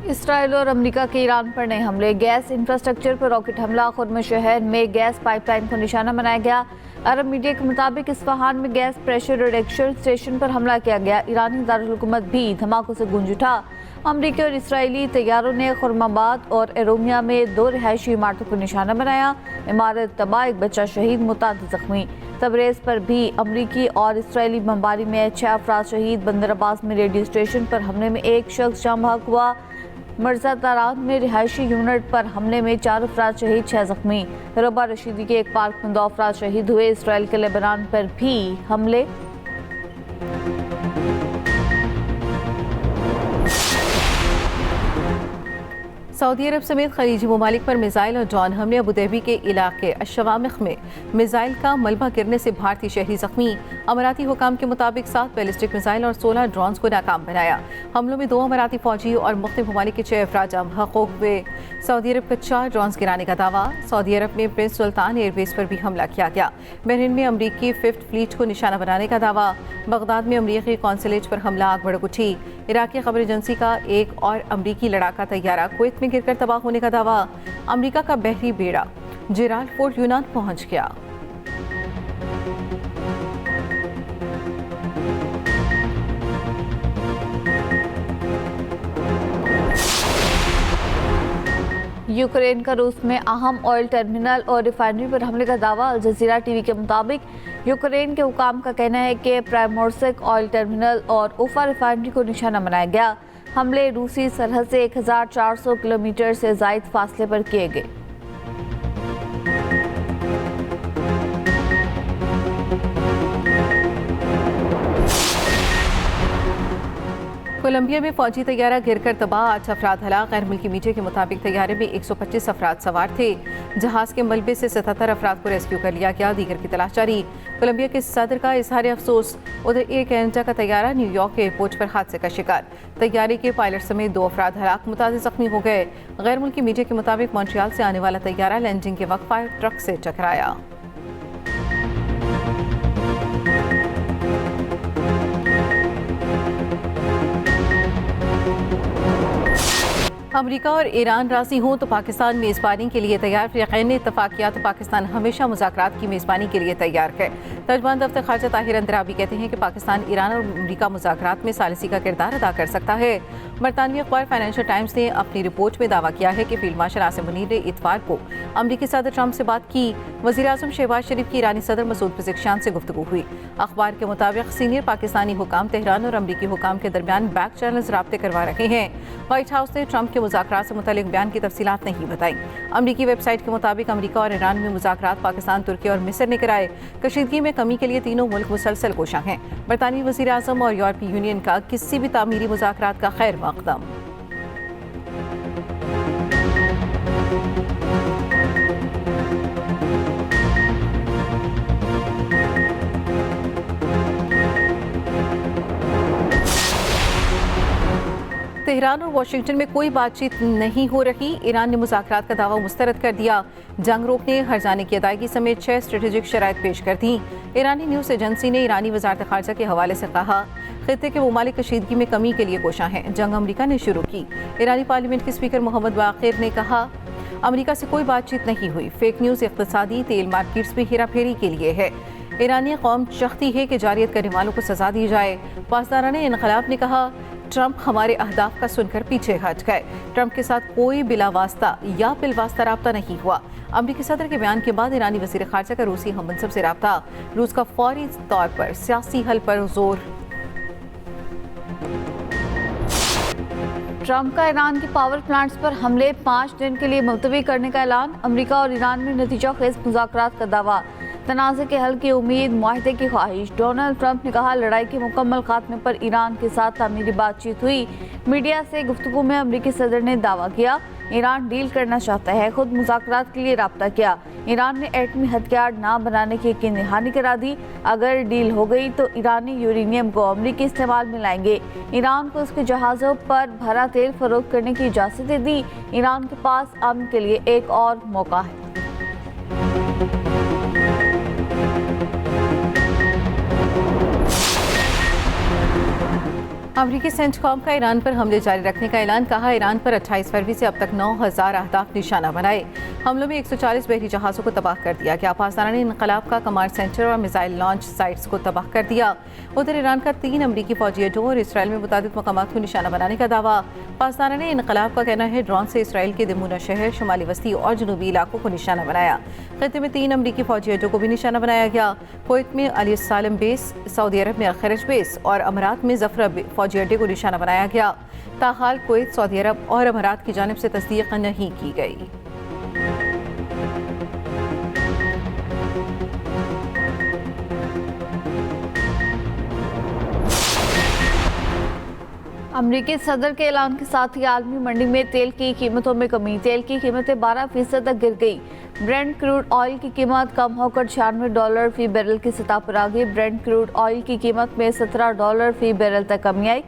Israel और America के Iran पर नए हमले, गैस इंफ्रास्ट्रक्चर पर रॉकेट हमला, खुर्म शहर में गैस पाइपलाइन को निशाना बनाया गया। अरब मीडिया के मुताबिक इस्फहान में गैस प्रेशर रिडक्शन स्टेशन पर हमला किया गया। ईरानी दारुल हुकूमत भी धमाकों से गूंज उठा। अमरीकी और इसराइली तैयारों ने खुर्माबाद और एरोमिया में 2 रिहायशी इमारतों को निशाना बनाया। इमारत तबाह, एक बच्चा शहीद, मुताद जख्मी। तबरेज़ पर भी अमरीकी और इसराइली बमबारी में 6 अफराद शहीद। बंदर अब्बास में रेडियो स्टेशन पर हमले में 1 शख्स जाँ बहक हुआ। मर्ज़ादारान में रिहायशी यूनिट पर हमले में 4 अफराद शहीद, 6 जख्मी। रबा रशीदी के एक पार्क में 2 अफराद शहीद हुए। इसराइल के लेबनान पर भी हमले। सऊदी अरब समेत खलीजी ममालिक पर मिसाइल और ड्रोन हमले। अबू धाबी के इलाके अशवामिख में मिसाइल का मलबा गिरने से भारतीय शहरी जख्मी। अमाराती हुकाम के मुताबिक 7 बैलिस्टिक मिसाइल और 16 ड्रोन्स को नाकाम बनाया। हमलों में 2 अमाराती फौजी और मुख्तलिफ ममालिक के 6 अफराद जाँ बहक हुए। सऊदी अरब का 4 ड्रोन्स गिराने का दावा। सऊदी अरब में प्रिंस सुल्तान एयरबेस पर भी हमला किया गया। बहरीन में अमरीकी 5th फ्लीट को निशाना बनाने का दावा। बगदाद में अमरीकी कौंसलेट पर हमला, आग भड़क उठी। इराकी खबर एजेंसी का एक और अमरीकी लड़ाका तैयारा कुवैत में गिरकर तबाह होने का दावा। अमरीका का बहरी बेड़ा जेराल्ड फोर्ट यूनान पहुंच गया। यूक्रेन का रूस में अहम ऑयल टर्मिनल और रिफाइनरी पर हमले का दावा। अल जजीरा टीवी के मुताबिक यूक्रेन के हुकाम का कहना है कि प्राइमोर्स्क ऑयल टर्मिनल और उफा रिफाइनरी को निशाना बनाया गया। हमले रूसी सरहद से 1400 किलोमीटर से ज़ायद फासले पर किए गए। कोलंबिया में फौजी तैयारा गिरकर तबाह, 8 अफराद हलाक। गैर मुल्की मीडिया के मुताबिक तैयारे में 125 अफराद सवार थे। जहाज के मलबे से 77 अफराद को रेस्क्यू कर लिया गया, दीगर की तलाश जारी। कोलंबिया के सदर का इजहार अफसोस। उधर एयर कैनेडा का तैयारा न्यूयॉर्क एयरपोर्ट पर हादसे का शिकार। तैयारे के पायलट समेत 2 अफराद हलाक, मुताद जख्मी हो गए। गैर मुल्की मीडिया के मुताबिक मॉन्ट्रियल से आने वाला तैयारा लैंडिंग के वक्त फायर ट्रक से टकराया। अमेरिका और ईरान राजी हों तो पाकिस्तान मेज़बानी के लिए तैयार। फ़रीक़ैन ने इत्तफ़ाक़ किया तो पाकिस्तान हमेशा मुज़ाकरात की मेज़बानी के लिए तैयार है। तर्जुमान दफ्तर ख़ारजा ताहिर अंदराबी कहते हैं कि पाकिस्तान, ईरान और अमेरिका मुज़ाकरात में सालिसी का किरदार अदा कर सकता है। बरतानवी अखबार फाइनेंशियल टाइम्स ने अपनी रिपोर्ट में दावा किया है कि फील्ड मार्शल आसिम मुनीर ने इतवार को अमरीकी सदर ट्रंप से बात की। वज़ीर आज़म शहबाज शरीफ की ईरानी सदर मसूद पेज़ेश्कियान से गुफ्तगू हुई। अखबार के मुताबिक सीनियर पाकिस्तानी हुकाम तेहरान और अमरीकी हुकाम के दरमियान बैक चैनल्स राब्ते करवा रहे हैं। व्हाइट हाउस ने ट्रंप के मुज़ाकरात से मुतालिक बयान की तफसीलात नहीं बताई। अमरीकी वेबसाइट के मुताबिक अमरीका और ईरान में मुज़ाकरात पाकिस्तान, तुर्की और मिस्र ने कराए। कशीदगी में कमी के लिए तीनों मुल्क मुसलसल कोशां हैं। बरतानवी वज़ीर आज़म और यूरोपीय यूनियन का किसी भी तामीरी मुज़ाकरात का खैर मकदम। तेहरान और वाशिंगटन में कोई बातचीत नहीं हो रही। ईरान ने मुज़ाकरात का दावा मुस्तरद कर दिया। जंग रोकने, हर्जाने की अदायगी समेत 6 स्ट्रेटेजिक शराइत पेश कर दी। ईरानी न्यूज़ एजेंसी ने ईरानी वज़ारत ख़ारजा के हवाले से कहा, खित्ते के ममालिक कशीदगी में कमी के लिए कोशां हैं। जंग अमरीका ने शुरू की। ईरानी पार्लियामेंट के स्पीकर मोहम्मद बाक़िर ने कहा, अमरीका से कोई बातचीत नहीं हुई। फेक न्यूज़ इक़्तिसादी तेल मार्केट्स में हेरा फेरी के लिए है। ईरानी कौम चाहती है कि जारियत करने वालों को सजा दी जाए। पासदारान इनक़लाब ने कहा, ट्रंप हमारे अहदाफ का सुनकर पीछे हट गए। ट्रंप के साथ कोई बिलावास्ता या बिलवास्ता राब्ता नहीं हुआ। अमरीकी सदर के बयान के बाद ईरानी वज़ीर ख़ारजा का रूसी हममनसब से राब्ता। रूस का फौरी तौर पर सियासी हल पर जोर। ट्रंप का ईरान के पावर प्लांट्स पर हमले 5 दिन के लिए मुलतवी करने का ऐलान। अमरीका और ईरान में नतीजा खेज मुज़ाकरात का दावा। तनाज़े के हल की उम्मीद, मुआहदे की ख्वाहिश। डोनाल्ड ट्रंप ने कहा, लड़ाई के मुकम्मल खात्मे पर ईरान के साथ तामीरी बातचीत हुई। मीडिया से गुफ्तगू में अमरीकी सदर ने दावा किया, ईरान डील करना चाहता है, खुद मुज़ाकरात के लिए राब्ता किया। ईरान ने एटमी हथियार ना बनाने की यकीन दहानी करा दी। अगर डील हो गई तो ईरानी यूरेनियम को अमरीकी इस्तेमाल में लाएंगे। ईरान को उसके जहाज़ों पर भरा तेल फरोख्त करने की इजाज़त दे दी। ईरान के पास अमन के लिए एक और मौका है। अमरीकी सेंटकॉम का ईरान पर हमले जारी रखने का ऐलान। कहा, ईरान पर 28 फरवरी से अब तक 9000 अहदाफ निशाना बनाए। हमलों में 140 बहरी जहाज़ों को तबाह कर दिया गया। पासदारान इनकलाब का कमांड सेंटर और मिसाइल लॉन्च साइट्स को तबाह कर दिया। उधर ईरान का 3 अमरीकी फौजी अड्डों और इसराइल में मुतादिद मकामात को निशाना बनाने का दावा। पासदारान इनकलाब का कहना है ड्रोन से इसराइल के दिमुना शहर, शुमाली वस्ती और जनूबी इलाकों को निशाना बनाया। खत्ते में 3 अमरीकी फौजी अड्डों को भी निशाना बनाया गया। कुवैत में अली सालम बेस, सऊदी अरब में अल-खरज बेस और अमारात में जफरा फौजी अड्डे को निशाना बनाया गया। ताहाल कुवैत, सऊदी अरब और अमारात की जानिब से तस्दीक नहीं की गई। अमरीकी सदर के ऐलान के साथ ही आलमी मंडी में तेल की कीमतों में कमी। तेल की कीमतें 12% तक गिर गई। ब्रेंट क्रूड ऑयल की कीमत कम होकर $96 फी बैरल की सतह पर आ गई। ब्रेंट क्रूड ऑयल की कीमत में $17 फी बैरल तक कमी आई।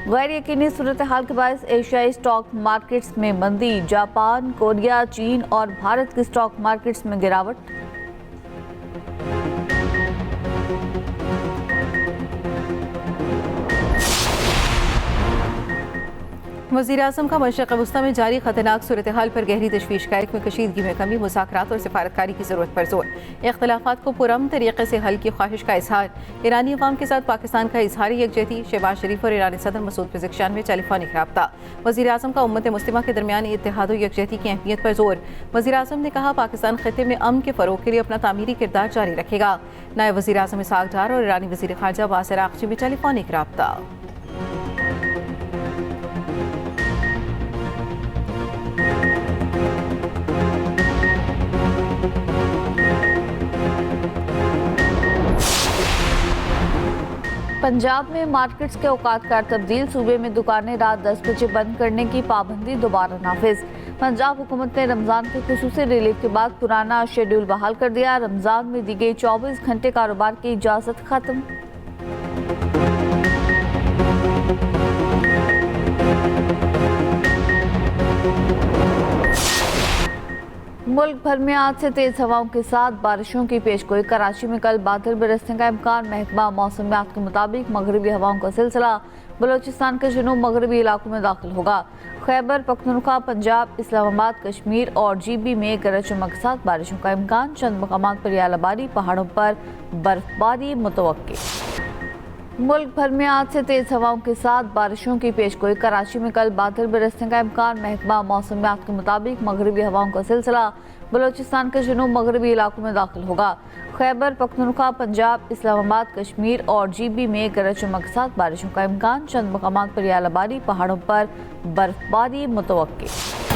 गैर यकीनी सूरत हाल के बायस एशियाई स्टॉक मार्केट्स में मंदी। जापान, कोरिया, चीन और भारत की स्टॉक मार्केट्स में गिरावट। वज़ीर-ए-आज़म का मशरिक़ वस्ती में जारी खतरनाक सूरत हाल पर गहरी तशवीश का। एक में कशीदगी में कमी, मुज़ाकरात और सिफारतकारी की ज़रूरत पर जोर। इख्तिलाफ़ात को पुरअमन तरीक़े से हल की ख्वाहिश का इजहार। ईरानी अवाम के साथ पाकिस्तान का इजहारी यकजहती। शहबाज शरीफ और ईरानी सदर मसूद पेज़ेश्कियान में टेलीफोनिक रब्ता। वज़ीर-ए-आज़म का उम्मत मुस्लिमा के दरमियान इत्तेहाद और यकजहती की अहमियत पर जोर। वज़ीर-ए-आज़म ने कहा, पाकिस्तान खित्ते में अमन के फ़रोग़ के लिए अपना तामीरी किरदार जारी रखेगा। नायब वज़ीर-ए-आज़म इसहाक़ डार और ईरानी वज़ीर ख़ारजा अब्बास अराग़ची में टेलीफोनिक रब्ता। पंजाब में मार्केट्स के औकात का तब्दील। सूबे में दुकानें रात 10 बजे बंद करने की पाबंदी दोबारा नाफिज। पंजाब हुकूमत ने रमज़ान के खुसूसी रिलीफ के बाद पुराना शेड्यूल बहाल कर दिया। रमज़ान में दी गई 24 घंटे कारोबार की इजाज़त खत्म। मुल्क भर में आज से तेज हवाओं के साथ बारिशों की पेशगोई। कराची में कल बादल बरसने का इम्कान। महकमा मौसमियात के मुताबिक मगरबी हवाओं का सिलसिला बलोचिस्तान के जनूब मगरबी इलाकों में दाखिल होगा। खैबर पख्तूनख्वा, पंजाब, इस्लामाबाद, कश्मीर और GB में गरज चमक के साथ बारिशों का इम्कान। चंद मकामात पर यालाबारी, पहाड़ों पर बर्फबारी मुतवक्की। मुल्क भर में आज से तेज हवाओं के साथ बारिशों की पेशगोई। कराची में कल बादल बरसने का इम्कान। महकमा मौसमियात के मुताबिक मगरबी हवाओं का सिलसिला बलोचिस्तान के जनूब मगरबी इलाकों में दाखिल होगा। खैबर पख्तूनख्वा, पंजाब, इस्लामाबाद, कश्मीर और GB में गरज चमक के साथ बारिशों का इम्कान। चंद मकामात पर यालाबारी, पहाड़ों पर बर्फबारी मुतवक्की।